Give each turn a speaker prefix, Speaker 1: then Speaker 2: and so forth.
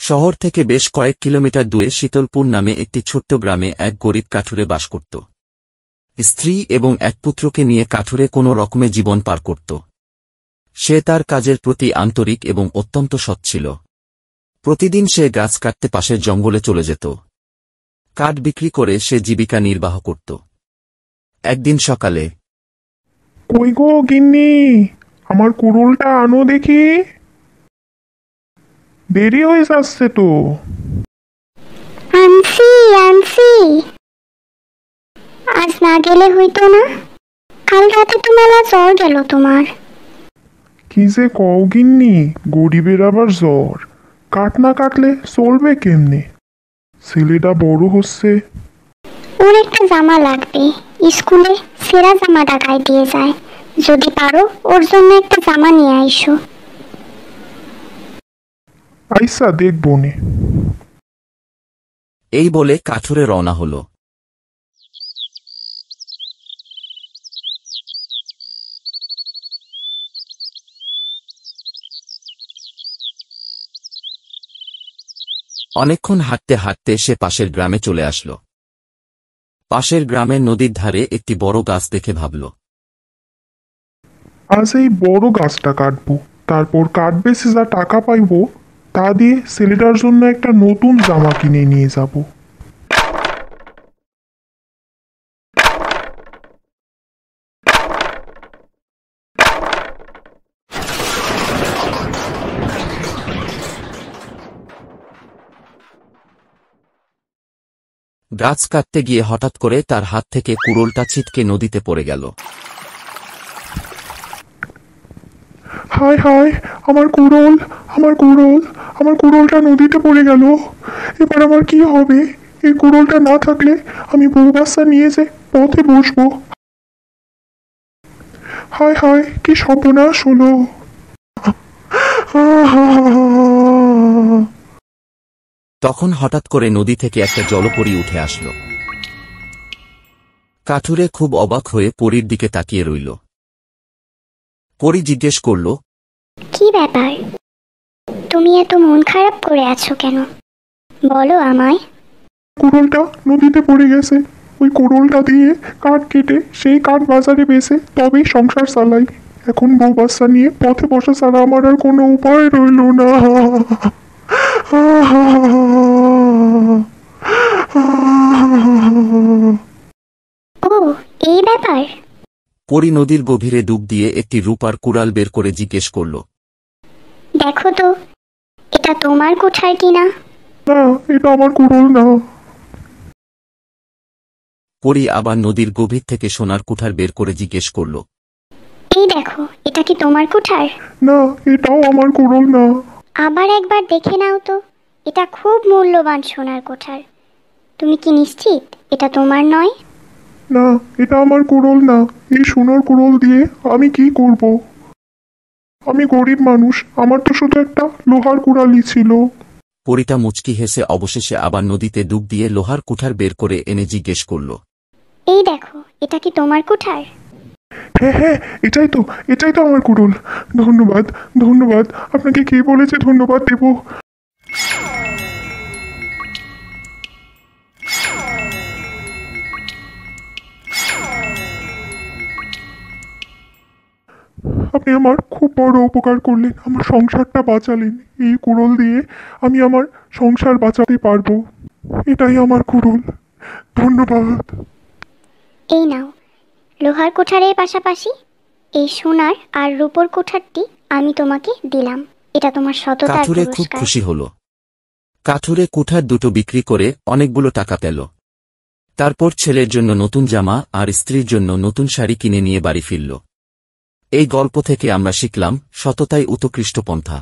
Speaker 1: শহর থেকে বেশ কয়েক কিলোমিটার দূরে শীতলপুর নামে একটি ছোট্ট গ্রামে এক গরিব কাঠুরে বাস করত। স্ত্রী এবং এক পুত্রকে নিয়ে কাঠুরে কোনো রকমে জীবন পার করত। সে তার কাজের প্রতি আন্তরিক এবং অত্যন্ত সৎ ছিল। প্রতিদিন সে গাছ কাটতে পাশের জঙ্গলে চলে যেত। কাঠ বিক্রি করে সে জীবিকা নির্বাহ করত। একদিন সকালে,
Speaker 2: কই গো গিন্নি, আমার কুড়ুলটা আনো দেখি, দেরি হয়ে যাচ্ছে তো।
Speaker 3: আনছি আনছি, আজ না গেলে হইতো না? কাল রাতে তো মেলা জ্বর গেল তোমার।
Speaker 2: কি যে কও গিন্নি, গরিবের আবার জ্বর, কাঠ না কাটলে চলবে কেমনে? ছেলেটা বড় হচ্ছে।
Speaker 3: ওর একটা জামা লাগবে, স্কুলে সেরা জামাটা গায়ে দিয়ে যায়। যদি পারো ওর জন্য একটা জামা নিয়ে আইসো।
Speaker 2: আইসা দেখবো নে।
Speaker 1: এই বলে কাঠুরে রওনা হল। অনেকক্ষণ হাঁটতে হাঁটতে সে পাশের গ্রামে চলে আসল। পাশের গ্রামের নদীর ধারে একটি বড় গাছ দেখে ভাবল,
Speaker 2: আজ এই বড় গাছটা কাটবো, তারপর কাঠ বেচে যা টাকা পাইবো তা দিয়ে ছেলেটার জন্য একটা নতুন জামা কিনে নিয়ে যাব।
Speaker 1: গাছ কাটতে গিয়ে হঠাৎ করে তার হাত থেকে কুড়োলটা ছিটকে নদীতে পড়ে গেল।
Speaker 2: হায় হায়, আমার কুড়োল, আমার কুড়োল, আমার কুড়োলটা নদীতে পড়ে গেল। এবার আমার কি হবে? এই কুড়োলটা না থাকলে আমি বউ বাচ্চা নিয়ে যে পথে বসবো। হায় হায়, কি সর্বনাশ হলো।
Speaker 1: তখন হঠাৎ করে নদী থেকে একটা জলপরী উঠে আসল। কাঠুরে খুব অবাক হয়ে পরীর দিকে তাকিয়ে রইল। পরী জিজ্ঞেস করল,
Speaker 3: কি ব্যাপার, তুমি এত মন খারাপ করে আছো কেন? বলো আমায়।
Speaker 2: কুড়োলটা নদীতে পড়ে গেছে, ওই কুড়োলটা দিয়ে কাঠ কেটে সেই কাঠ বাজারে বেচে তবেই সংসার চালাই। এখন বউ বাচ্চা নিয়ে পথে বসা ছাড়া আমার আর কোনো উপায় রইল না।
Speaker 3: ও, এই ব্যাপার।
Speaker 1: পরী নদীর গভীরে ডুব দিয়ে একটি রূপার কুড়াল বের করে জিজ্ঞেস করল,
Speaker 3: দেখো তো এটা তোমার কোঠার কিনা।
Speaker 2: না, এটা আমার কুড়োল না।
Speaker 1: পরী আবার নদীর গভীর থেকে সোনার কুঠার বের করে জিজ্ঞেস করল,
Speaker 3: এই দেখো, এটা কি তোমার কোঠার?
Speaker 2: না, এটাও আমার কুড়োল না।
Speaker 3: আবার একবার দেখে নাও তো, এটা খুব মূল্যবান সোনার কোঠার। তুমি কি নিশ্চিত এটা তোমার নয়?
Speaker 2: না, এটা আমার কুড়োল না। এই সোনার কুড়োল দিয়ে আমি কি করব? আমি গরিব মানুষ, আমার তো শুধু একটা লোহার কুড়ালই ছিল।
Speaker 1: পরীটা মুচকি হেসে অবশেষে আবার নদীতে ডুব দিয়ে লোহার কুঠার বের করে এনে জিজ্ঞেস করল,
Speaker 3: এই দেখো, এটা কি তোমার কোঠার?
Speaker 2: হ্যাঁ হ্যাঁ, এটাই তো আমার কুড়োল। ধন্যবাদ, ধন্যবাদ। আপনাকে কে বলেছে ধন্যবাদ দেব? আপনি আমার খুব বড় উপকার করলেন, আমার সংসারটা বাঁচালেন। এই কুড়োল দিয়ে আমি আমার সংসার বাঁচাতে পারবো। এটাই আমার কুড়োল। ধন্যবাদ।
Speaker 3: এই নাও, লোহার কোঠারের পাশাপাশি এই সোনার আর রূপোর কোঠারটি আমি তোমাকে দিলাম। এটা তোমার সততার
Speaker 1: কাঠুরে খুব
Speaker 3: পুরস্কার।
Speaker 1: খুশি হল। কাঠুরে কুঠার দুটো বিক্রি করে অনেকগুলো টাকা পেল। তারপর ছেলের জন্য নতুন জামা আর স্ত্রীর জন্য নতুন শাড়ি কিনে নিয়ে বাড়ি ফিরল। এই গল্প থেকে আমরা শিখলাম, সততাই উৎকৃষ্ট পন্থা।